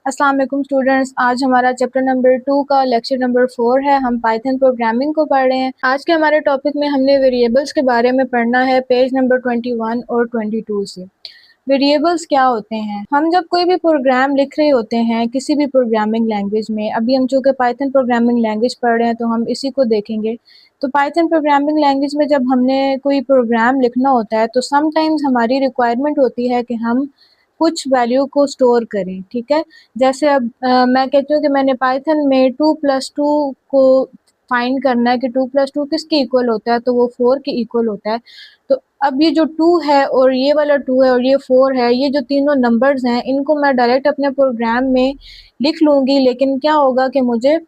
अस्सलाम वालेकुम स्टूडेंट्स। आज हमारा चैप्टर नंबर 2 का लेक्चर नंबर 4 है। हम पाइथन प्रोग्रामिंग को पढ़ रहे हैं। आज के हमारे टॉपिक में हमने वेरिएबल्स के बारे में पढ़ना है पेज नंबर 21 और 22 से। वेरिएबल्स क्या होते हैं? हम जब कोई भी प्रोग्राम लिख रहे होते हैं किसी भी प्रोग्रामिंग लैंग्वेज में, अभी हम चूँकि पाइथन प्रोग्रामिंग लैंग्वेज पढ़ रहे हैं तो हम इसी को देखेंगे। तो पाइथन प्रोग्रामिंग लैंग्वेज में जब हमने कोई प्रोग्राम लिखना होता है तो समटाइम्स हमारी रिक्वायरमेंट होती है कि हम कुछ वैल्यू को स्टोर करें, ठीक है। जैसे अब मैं कहती हूँ कि मैंने पाइथन में 2+2 को फाइंड करना है कि 2+2 किसके इक्वल होता है, तो वो 4 के इक्वल होता है। तो अब ये जो 2 है और ये वाला 2 है और ये 4 है, ये जो तीनों नंबर्स हैं इनको मैं डायरेक्ट अपने प्रोग्राम में लिख लूँगी, लेकिन क्या होगा कि मुझे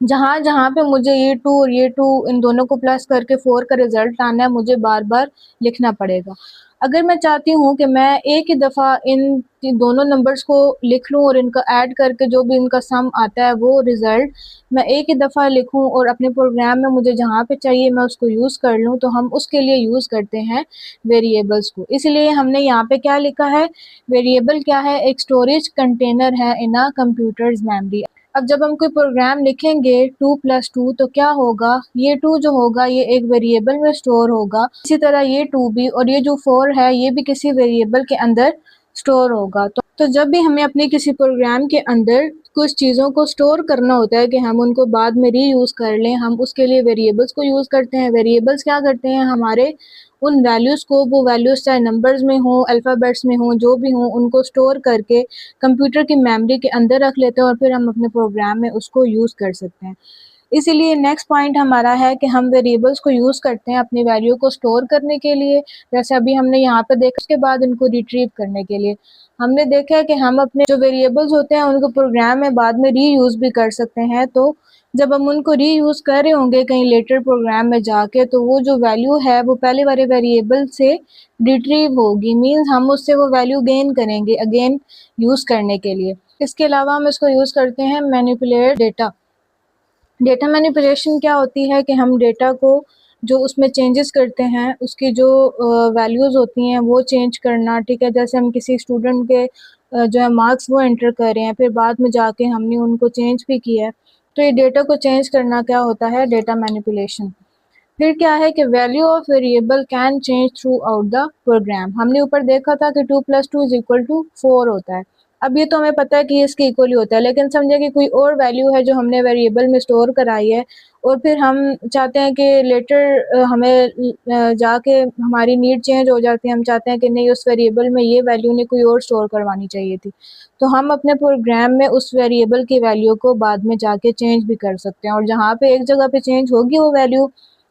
जहाँ-जहाँ पे मुझे ये 2 और ये 2 इन दोनों को प्लस करके 4 का रिज़ल्ट लाना है, मुझे बार-बार लिखना पड़ेगा। अगर मैं चाहती हूँ कि मैं एक ही दफ़ा इन दोनों नंबर्स को लिख लूँ और इनका ऐड करके जो भी इनका सम आता है वो रिज़ल्ट मैं एक ही दफ़ा लिखूँ और अपने प्रोग्राम में मुझे जहाँ पे चाहिए मैं उसको यूज़ कर लूँ, तो हम उसके लिए यूज़ करते हैं वेरिएबल्स को। इसलिए हमने यहाँ पे क्या लिखा है, वेरिएबल क्या है, एक स्टोरेज कंटेनर है इन अ कंप्यूटर्स मेमोरी। अब जब हम कोई प्रोग्राम लिखेंगे 2+2 तो क्या होगा, ये 2 जो होगा ये एक वेरिएबल में स्टोर होगा, इसी तरह ये 2 भी, और ये जो 4 है ये भी किसी वेरिएबल के अंदर स्टोर होगा। तो जब भी हमें अपने किसी प्रोग्राम के अंदर कुछ चीज़ों को स्टोर करना होता है कि हम उनको बाद में रीयूज़ कर लें, हम उसके लिए वेरिएबल्स को यूज़ करते हैं। वेरिएबल्स क्या करते हैं, हमारे उन वैल्यूज़ को, वो वैल्यूज़ चाहे नंबर्स में हों, अल्फ़ाबेट्स में हों, जो भी हों, उनको स्टोर करके कंप्यूटर की मेमोरी के अंदर रख लेते हैं और फिर हम अपने प्रोग्राम में उसको यूज़ कर सकते हैं। इसीलिए नेक्स्ट पॉइंट हमारा है कि हम वेरिएबल्स को यूज़ करते हैं अपनी वैल्यू को स्टोर करने के लिए, जैसे अभी हमने यहाँ पे देखा, उसके बाद इनको रिट्रीव करने के लिए। हमने देखा है कि हम अपने जो वेरिएबल्स होते हैं उनको प्रोग्राम में बाद में रीयूज़ भी कर सकते हैं। तो जब हम उनको रीयूज़ कर रहे होंगे कहीं लेटर प्रोग्राम में जाके, तो वो जो वैल्यू है वो पहले वाले वेरिएबल से रिट्रीव होगी, मीन्स हम उससे वो वैल्यू गेन करेंगे अगेन यूज़ करने के लिए। इसके अलावा हम इसको यूज़ करते हैं मैनिपुलेट डेटा। डेटा मैनिपुलेशन क्या होती है कि हम डेटा को जो उसमें चेंजेस करते हैं, उसकी जो वैल्यूज़ होती हैं वो चेंज करना, ठीक है। जैसे हम किसी स्टूडेंट के जो है मार्क्स वो एंटर कर रहे हैं, फिर बाद में जाके हमने उनको चेंज भी किया है, तो ये डेटा को चेंज करना क्या होता है, डेटा मैनिपुलेशन। फिर क्या है कि value of variable can change throughout the program. हमने ऊपर देखा था कि 2+2 = 4 होता है। अब ये तो हमें पता है कि ये इसके इक्वल ही होता है, लेकिन समझे कि कोई और वैल्यू है जो हमने वेरिएबल में स्टोर कराई है और फिर हम चाहते हैं कि लेटर हमें जाके हमारी नीड चेंज हो जाती है, हम चाहते हैं कि नहीं, उस वेरिएबल में ये वैल्यू नहीं कोई और स्टोर करवानी चाहिए थी, तो हम अपने प्रोग्राम में उस वेरिएबल की वैल्यू को बाद में जाके चेंज भी कर सकते हैं। और जहाँ पे एक जगह पे चेंज होगी वो वैल्यू,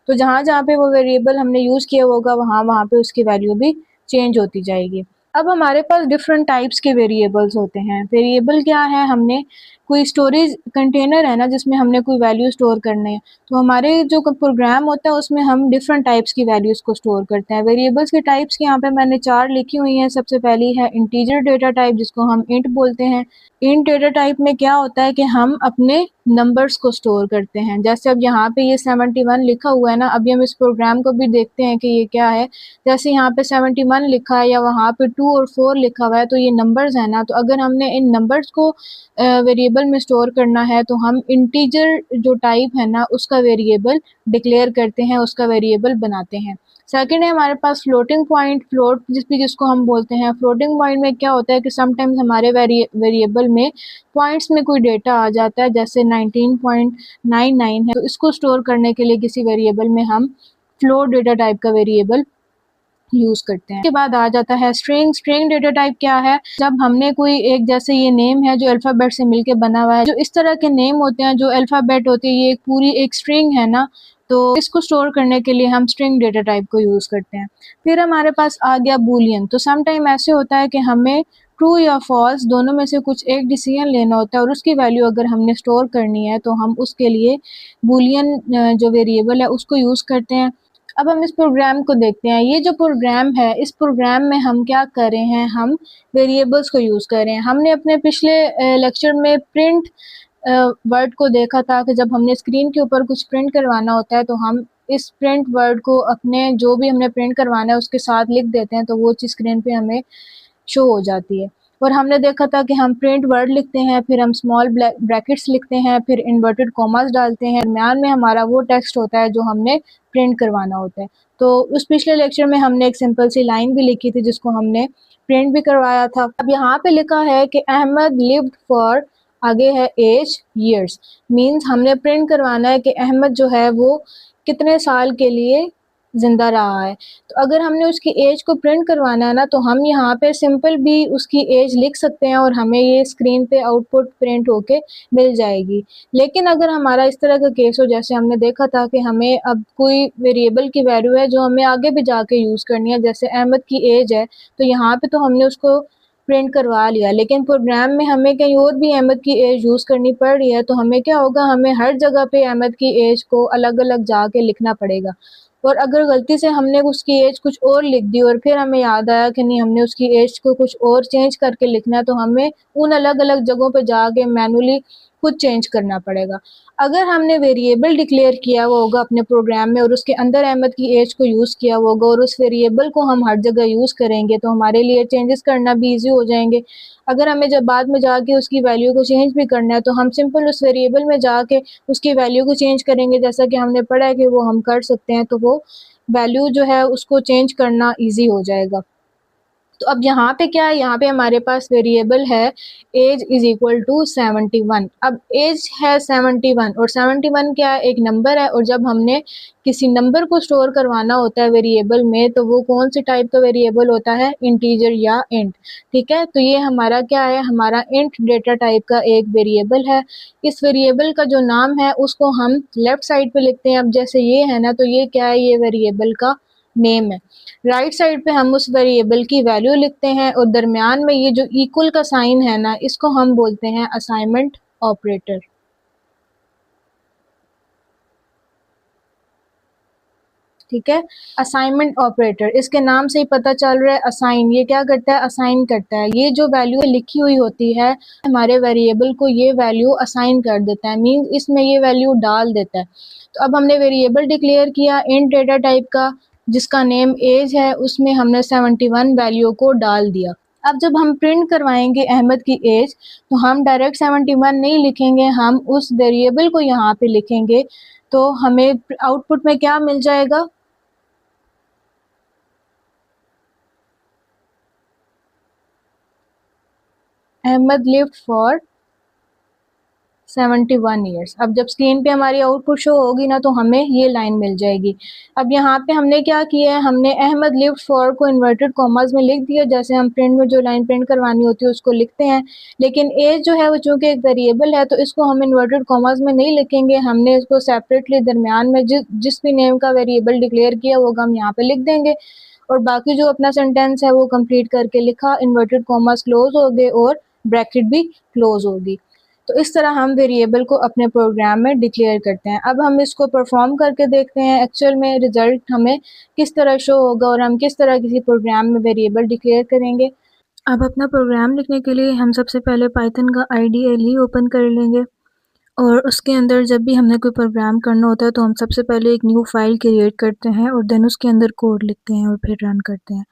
तो जहाँ-जहाँ पे वो वेरिएबल हमने यूज़ किया होगा वहाँ-वहाँ पे उसकी वैल्यू भी चेंज होती जाएगी। अब हमारे पास डिफरेंट टाइप्स के वेरिएबल्स होते हैं। वेरिएबल क्या है, हमने कोई स्टोरेज कंटेनर है ना जिसमें हमने कोई वैल्यू स्टोर करनी है, तो हमारे जो प्रोग्राम होता है उसमें हम डिफरेंट टाइप्स की वैल्यूज़ को स्टोर करते हैं। वेरिएबल्स की टाइप्स की यहाँ पे मैंने 4 लिखी हुई हैं। सबसे पहली है इंटीजर डेटा टाइप, जिसको हम इंट बोलते हैं। इंट डेटा टाइप में क्या होता है कि हम अपने नंबर्स को स्टोर करते हैं। जैसे अब यहाँ पे ये 71 लिखा हुआ है ना, अभी हम इस प्रोग्राम को भी देखते हैं कि ये क्या है। जैसे यहाँ पे 71 लिखा है या वहाँ पे 2 और 4 लिखा हुआ है, तो ये नंबर्स हैं ना, तो अगर हमने इन नंबर्स को वेरिएबल में स्टोर करना है तो हम इंटीजर जो टाइप है ना उसका वेरिएबल डिक्लेयर करते हैं, उसका वेरिएबल बनाते हैं। सेकंड है हमारे पास फ्लोटिंग पॉइंट, फ्लोट जिसको हम बोलते हैं। फ्लोटिंग पॉइंट में क्या होता है कि समटाइम्स हमारे वेरिएबल में पॉइंट्स में कोई डेटा आ जाता है, जैसे 19.99 है, तो इसको स्टोर करने के लिए किसी वेरिएबल में हम फ्लोट डेटा टाइप का वेरिएबल यूज़ करते हैं। उसके बाद आ जाता है स्ट्रिंग। स्ट्रिंग डेटा टाइप क्या है, जब हमने कोई एक, जैसे ये नेम है जो अल्फ़ाबेट से मिलके बना हुआ है, जो इस तरह के नेम होते हैं जो अल्फ़ाबेट होती है, ये एक पूरी एक स्ट्रिंग है ना, तो इसको स्टोर करने के लिए हम स्ट्रिंग डेटा टाइप को यूज़ करते हैं। फिर हमारे पास आ गया बूलियन। तो सम टाइम ऐसे होता है कि हमें ट्रू या फॉल्स दोनों में से कुछ एक डिसीजन लेना होता है और उसकी वैल्यू अगर हमने स्टोर करनी है तो हम उसके लिए बूलियन जो वेरिएबल है उसको यूज़ करते हैं। अब हम इस प्रोग्राम को देखते हैं। ये जो प्रोग्राम है, इस प्रोग्राम में हम क्या कर रहे हैं, हम वेरिएबल्स को यूज़ कर रहे हैं। हमने अपने पिछले लेक्चर में प्रिंट वर्ड को देखा था कि जब हमने स्क्रीन के ऊपर कुछ प्रिंट करवाना होता है तो हम इस प्रिंट वर्ड को अपने जो भी हमने प्रिंट करवाना है उसके साथ लिख देते हैं, तो वो चीज़ स्क्रीन पे हमें शो हो जाती है। और हमने देखा था कि हम प्रिंट वर्ड लिखते हैं, फिर हम स्मॉल ब्रैकेट्स लिखते हैं, फिर इन्वर्टेड कॉमास डालते हैं, दरमियान में हमारा वो टेक्स्ट होता है जो हमने प्रिंट करवाना होता है। तो उस पिछले लेक्चर में हमने एक सिंपल सी लाइन भी लिखी थी जिसको हमने प्रिंट भी करवाया था। अब यहाँ पे लिखा है कि अहमद लिव्ड फॉर, आगे है एज ईयर्स, मीन्स हमने प्रिंट करवाना है कि अहमद जो है वो कितने साल के लिए ज़िंदा रहा है। तो अगर हमने उसकी एज को प्रिंट करवाना है ना, तो हम यहाँ पे सिंपल भी उसकी एज लिख सकते हैं और हमें ये स्क्रीन पे आउटपुट प्रिंट होके मिल जाएगी। लेकिन अगर हमारा इस तरह का केस हो, जैसे हमने देखा था कि हमें अब कोई वेरिएबल की वैल्यू है जो हमें आगे भी जाके यूज़ करनी है, जैसे अहमद की एज है, तो यहाँ पे तो हमने उसको प्रिंट करवा लिया, लेकिन प्रोग्राम में हमें कहीं और भी अहमद की एज यूज़ करनी पड़ रही है, तो हमें क्या होगा, हमें हर जगह पे अहमद की एज को अलग-अलग जाके लिखना पड़ेगा। और अगर गलती से हमने उसकी एज कुछ और लिख दी और फिर हमें याद आया कि नहीं, हमने उसकी एज को कुछ और चेंज करके लिखना है, तो हमें उन अलग-अलग जगहों पे जाके मैनुअली खुद चेंज करना पड़ेगा। अगर हमने वेरिएबल डिक्लेयर किया हुआ होगा अपने प्रोग्राम में और उसके अंदर अहमद की एज को यूज़ किया हुआ होगा और उस वेरिएबल को हम हर जगह यूज़ करेंगे, तो हमारे लिए चेंजेस करना भी ईज़ी हो जाएंगे। अगर हमें जब बाद में जाके उसकी वैल्यू को चेंज भी करना है, तो हम सिंपल उस वेरिएबल में जाके उसकी वैल्यू को चेंज करेंगे, जैसा कि हमने पढ़ा है कि वो हम कर सकते हैं, तो वो वैल्यू जो है उसको चेंज करना ईज़ी हो जाएगा। तो अब यहाँ पे क्या है, यहाँ पे हमारे पास वेरिएबल है एज इज इक्वल टू 71। अब एज है 71 और 71 क्या है, एक नंबर है, और जब हमने किसी नंबर को स्टोर करवाना होता है वेरिएबल में, तो वो कौन सी टाइप का वेरिएबल होता है, इंटीजर या इंट। ठीक है, तो ये हमारा क्या है, हमारा इंट डेटा टाइप का एक वेरिएबल है। इस वेरिएबल का जो नाम है उसको हम लेफ्ट साइड पे लिखते हैं। अब जैसे ये है ना, तो ये क्या है, ये वेरिएबल का नेम है। राइट साइड पे हम उस वेरिएबल की वैल्यू लिखते हैं और दरमियान में ये जो इक्वल का साइन है ना, इसको हम बोलते हैं असाइनमेंट ऑपरेटर। ठीक है, असाइनमेंट ऑपरेटर, इसके नाम से ही पता चल रहा है असाइन, ये क्या करता है, असाइन करता है। ये जो वैल्यू लिखी हुई होती है हमारे वेरिएबल को, ये वैल्यू असाइन कर देता है, मींस इसमें ये वैल्यू डाल देता है। तो अब हमने वेरिएबल डिक्लेयर किया इंट डेटा टाइप का, जिसका नेम एज है, उसमें हमने 71 वैल्यू को डाल दिया। अब जब हम प्रिंट करवाएंगे अहमद की एज, तो हम डायरेक्ट 71 नहीं लिखेंगे, हम उस वेरिएबल को यहाँ पे लिखेंगे। तो हमें आउटपुट में क्या मिल जाएगा, अहमद लिव्ड फॉर 71 ईयर्स। अब जब स्क्रीन पे हमारी आउटपुट शो होगी ना, तो हमें ये लाइन मिल जाएगी। अब यहाँ पे हमने क्या किया है, हमने अहमद लिव्ड फॉर को इन्वर्टेड कॉमास में लिख दिया, जैसे हम प्रिंट में जो लाइन प्रिंट करवानी होती है उसको लिखते हैं। लेकिन एज जो है वो चूंकि एक वेरिएबल है, तो इसको हम इन्वर्टेड कॉमास में नहीं लिखेंगे, हमने इसको सेपरेटली दरमियान में जिस भी नेम का वेरिएबल डिक्लेयर किया होगा हम यहाँ पे लिख देंगे, और बाकी जो अपना सेंटेंस है वो कंप्लीट करके लिखा, इन्वर्टेड कॉमास क्लोज हो गए और ब्रैकेट भी क्लोज होगी। तो इस तरह हम वेरिएबल को अपने प्रोग्राम में डिक्लेयर करते हैं। अब हम इसको परफॉर्म करके देखते हैं एक्चुअल में रिजल्ट हमें किस तरह शो होगा और हम किस तरह किसी प्रोग्राम में वेरिएबल डिक्लेयर करेंगे। अब अपना प्रोग्राम लिखने के लिए हम सबसे पहले पाइथन का IDLE ओपन कर लेंगे, और उसके अंदर जब भी हमने कोई प्रोग्राम करना होता है तो हम सबसे पहले एक न्यू फाइल क्रिएट करते हैं और देन उसके अंदर कोड लिखते हैं और फिर रन करते हैं।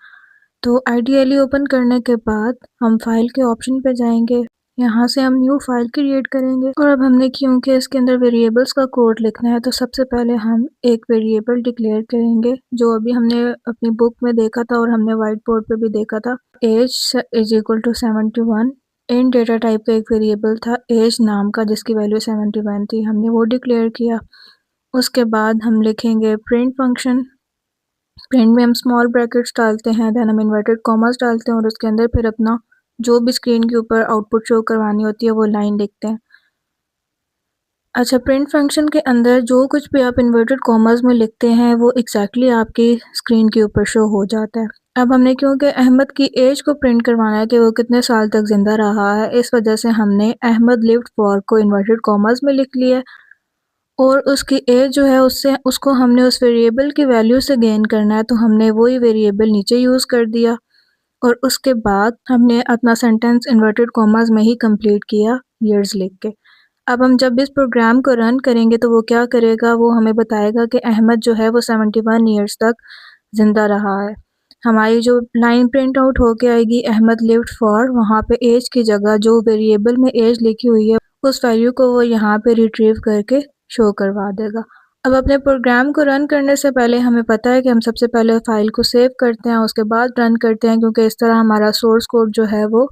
तो IDLE ओपन करने के बाद हम फाइल के ऑप्शन पे जाएंगे, यहाँ से हम न्यू फाइल क्रिएट करेंगे। और अब हमने क्योंकि इसके अंदर वेरिएबल्स का कोड लिखना है, तो सबसे पहले हम एक वेरिएबल डिक्लेयर करेंगे जो अभी हमने अपनी बुक में देखा था और हमने व्हाइट बोर्ड पे भी देखा था। Age is equal to 71, int data type का एक वेरिएबल था एज नाम का जिसकी वैल्यू 71 थी, हमने वो डिक्लेयर किया। उसके बाद हम लिखेंगे प्रिंट फंक्शन। प्रिंट में हम स्मॉल ब्रैकेट्स डालते हैं, देन हम इन्वर्टेड कॉमास डालते हैं और उसके अंदर फिर अपना जो भी स्क्रीन के ऊपर आउटपुट शो करवानी होती है वो लाइन लिखते हैं। अच्छा, प्रिंट फंक्शन के अंदर जो कुछ भी आप इन्वर्टेड कॉमास में लिखते हैं वो एग्जैक्टली आपकी स्क्रीन के ऊपर शो हो जाता है। अब हमने क्योंकि अहमद की एज को प्रिंट करवाना है कि वो कितने साल तक जिंदा रहा है, इस वजह से हमने अहमद लिव्ड फॉर को इन्वर्टेड कॉमास में लिख लिया, और उसकी एज जो है उसको हमने उस वेरिएबल की वैल्यू से गेन करना है, तो हमने वही वेरिएबल नीचे यूज़ कर दिया और उसके बाद हमने अपना सेंटेंस इन्वर्टेड कॉमास में ही कंप्लीट किया ईयर्स लिख के। अब हम जब इस प्रोग्राम को रन करेंगे तो वो क्या करेगा, वो हमें बताएगा कि अहमद जो है वो 71 ईयर्स तक ज़िंदा रहा है। हमारी जो लाइन प्रिंट आउट होके आएगी अहमद लिव्ड फॉर, वहाँ पे एज की जगह जो वेरिएबल में एज लिखी हुई है उस वैल्यू को वो यहाँ पे रिट्रीव करके शो करवा देगा। अब अपने प्रोग्राम को रन करने से पहले हमें पता है कि हम सबसे पहले फाइल को सेव करते हैं, उसके बाद रन करते हैं, क्योंकि इस तरह हमारा सोर्स कोड जो है वो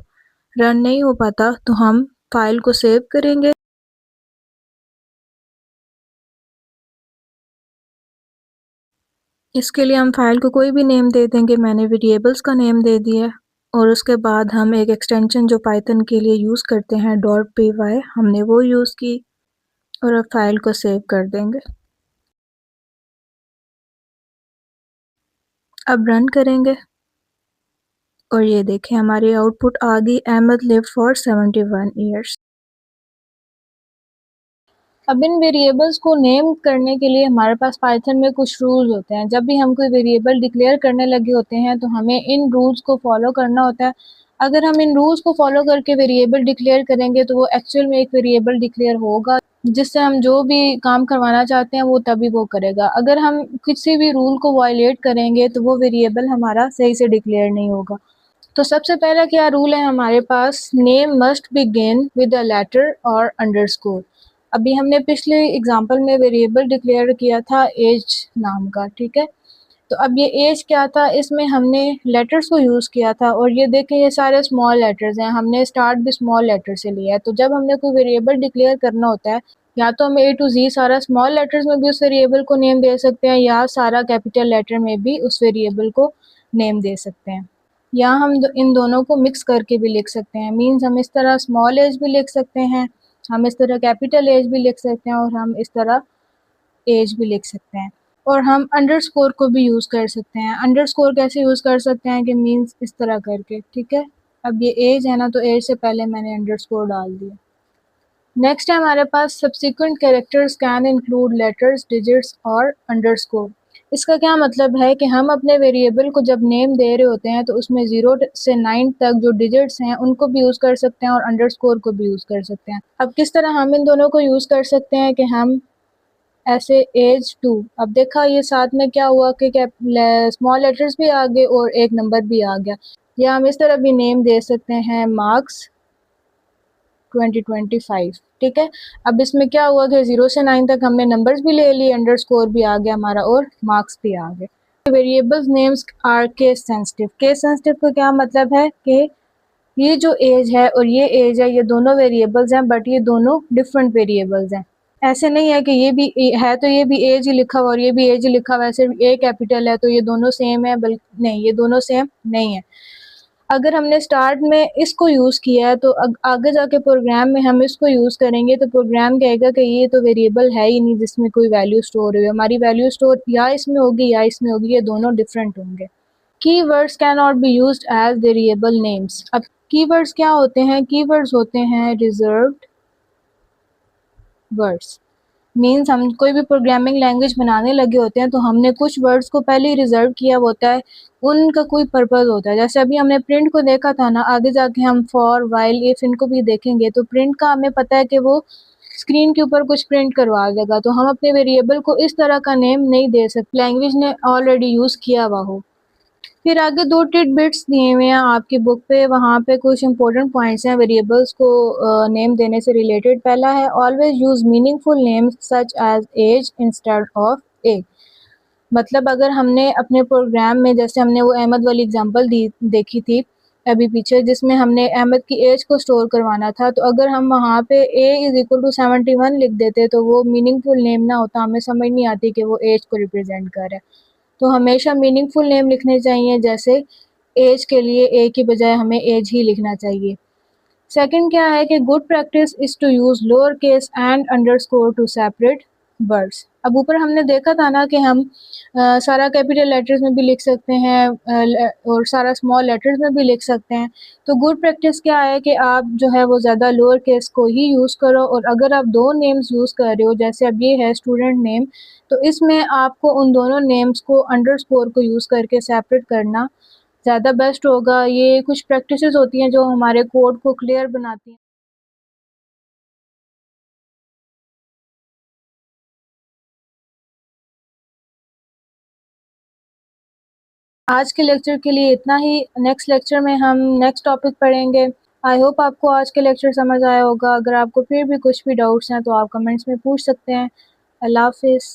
रन नहीं हो पाता। तो हम फाइल को सेव करेंगे। इसके लिए हम फाइल को कोई भी नेम दे देंगे। मैंने वेरिएबल्स का नेम दे दिया और उसके बाद हम एक एक्सटेंशन जो पाइथन के लिए यूज़ करते हैं .py, हमने वो यूज़ की और अब फाइल को सेव कर देंगे। अब रन करेंगे और ये देखें हमारी आउटपुट आ गई, अहमद लिव्ड फॉर 71 ईयर्स। अब इन वेरिएबल्स को नेम करने के लिए हमारे पास पाइथन में कुछ रूल्स होते हैं। जब भी हम कोई वेरिएबल डिक्लेयर करने लगे होते हैं तो हमें इन रूल्स को फॉलो करना होता है। अगर हम इन रूल्स को फॉलो करके वेरिएबल डिक्लेयर करेंगे तो वो एक्चुअल में एक वेरिएबल डिक्लेयर होगा, जिससे हम जो भी काम करवाना चाहते हैं वो तभी वो करेगा। अगर हम किसी भी रूल को वायलेट करेंगे तो वो वेरिएबल हमारा सही से डिक्लेयर नहीं होगा। तो सबसे पहला क्या रूल है हमारे पास, name must begin with a letter और अंडरस्कोर। अभी हमने पिछले एग्जांपल में वेरिएबल डिक्लेयर किया था एज नाम का, ठीक है। तो अब ये एज क्या था, इसमें हमने लेटर्स को यूज़ किया था और ये देखें ये सारे स्मॉल लेटर्स हैं, हमने स्टार्ट भी स्मॉल लेटर से लिया है। तो जब हमने कोई वेरिएबल डिक्लेयर करना होता है, या तो हम ए टू जी सारा स्मॉल लेटर्स में भी उस वेरिएबल को नेम दे सकते हैं या सारा कैपिटल लेटर में भी उस वेरिएबल को नेम दे सकते हैं, या हम इन दोनों को मिक्स करके भी लिख सकते हैं। मीन्स हम इस तरह स्मॉल एज भी लिख सकते हैं, हम इस तरह कैपिटल एज भी लिख सकते हैं और हम इस तरह एज भी लिख सकते हैं। और हम अंडरस्कोर को भी यूज़ कर सकते हैं। अंडरस्कोर कैसे यूज़ कर सकते हैं कि मीन्स इस तरह करके, ठीक है। अब ये एज है ना, तो एज से पहले मैंने अंडरस्कोर डाल दिया। नेक्स्ट है हमारे पास subsequent characters can include letters, digits और अंडरस्कोर। इसका क्या मतलब है कि हम अपने वेरिएबल को जब नेम दे रहे होते हैं तो उसमें 0 से 9 तक जो डिजिट्स हैं उनको भी यूज़ कर सकते हैं और अंडरस्कोर को भी यूज़ कर सकते हैं। अब किस तरह हम इन दोनों को यूज़ कर सकते हैं कि हम ऐसे एज 2, अब देखा ये साथ में क्या हुआ कि स्मॉल लेटर्स भी आ गए और एक नंबर भी आ गया। या हम इस तरह भी नेम दे सकते हैं मार्क्स 2025, ठीक है। अब इसमें क्या हुआ कि 0 से 9 तक हमने नंबर्स भी ले लिए, अंडरस्कोर भी आ गया हमारा और मार्क्स भी आ गए। Variables names are case sensitive. Case sensitive का क्या मतलब है कि ये जो एज है और ये एज है, ये दोनों वेरिएबल्स हैं, बट ये दोनों डिफरेंट वेरिएबल्स हैं। ऐसे नहीं है कि ये भी है तो ये भी एज ही लिखा हुआ और ये भी एज ही लिखा हुआ है, सिर्फ ए कैपिटल है तो ये दोनों सेम है, बल्कि नहीं, ये दोनों सेम नहीं है। अगर हमने स्टार्ट में इसको यूज़ किया है तो आगे जाके प्रोग्राम में हम इसको यूज़ करेंगे तो प्रोग्राम कहेगा कि ये तो वेरिएबल है ही नहीं जिसमें कोई वैल्यू स्टोर हुई है, हमारी वैल्यू स्टोर या इसमें होगी या इसमें होगी, ये दोनों डिफरेंट होंगे। Keywords can not be used as variable names. अब कीवर्ड्स क्या होते हैं, कीवर्ड्स होते हैं रिजर्व्ड वर्ड्स। मीन्स हम कोई भी प्रोग्रामिंग लैंग्वेज बनाने लगे होते हैं तो हमने कुछ वर्ड्स को पहले ही रिजर्व किया होता है, उनका कोई पर्पज़ होता है। जैसे अभी हमने प्रिंट को देखा था ना, आगे जाके हम फॉर, वाइल, इफ इनको भी देखेंगे तो प्रिंट का हमें पता है कि वो स्क्रीन के ऊपर कुछ प्रिंट करवा देगा, तो हम अपने वेरिएबल को इस तरह का नेम नहीं दे सकते लैंग्वेज ने ऑलरेडी यूज़ किया हुआ हो। फिर आगे 2 टिडबिट्स दिए हुए हैं आपकी बुक पे, वहाँ पे कुछ इंपॉर्टेंट पॉइंट्स हैं वेरिएबल्स को नेम देने से रिलेटेड। पहला है always use meaningful names such as age instead of a. मतलब अगर हमने अपने प्रोग्राम में, जैसे हमने वो अहमद वाली एग्जांपल दी देखी थी अभी पीछे, जिसमें हमने अहमद की एज को स्टोर करवाना था, तो अगर हम वहाँ पे ए इज़ इक्वल टू 71 लिख देते तो वो मीनिंगफुल नेम ना होता, हमें समझ नहीं आती कि वो एज को रिप्रेजेंट कर रहा है। तो हमेशा मीनिंगफुल नेम लिखने चाहिए, जैसे एज के लिए ए की बजाय हमें एज ही लिखना चाहिए। सेकंड क्या है कि good practice is to use lower case and underscore to separate words. अब ऊपर हमने देखा था ना कि हम सारा कैपिटल लेटर्स में भी लिख सकते हैं और सारा स्मॉल लेटर्स में भी लिख सकते हैं। तो गुड प्रैक्टिस क्या है कि आप जो है वो ज़्यादा लोअर केस को ही यूज़ करो, और अगर आप 2 नेम्स यूज़ कर रहे हो, जैसे अब ये है स्टूडेंट नेम, तो इसमें आपको उन दोनों नेम्स को अंडरस्कोर को यूज़ करके सेपरेट करना ज़्यादा बेस्ट होगा। ये कुछ प्रैक्टिसेस होती हैं जो हमारे कोड को क्लियर बनाती हैं। आज के लेक्चर के लिए इतना ही। नेक्स्ट लेक्चर में हम नेक्स्ट टॉपिक पढ़ेंगे। आई होप आपको आज के लेक्चर समझ आया होगा। अगर आपको फिर भी कुछ भी डाउट्स हैं तो आप कमेंट्स में पूछ सकते हैं। अल्लाह हाफिज़।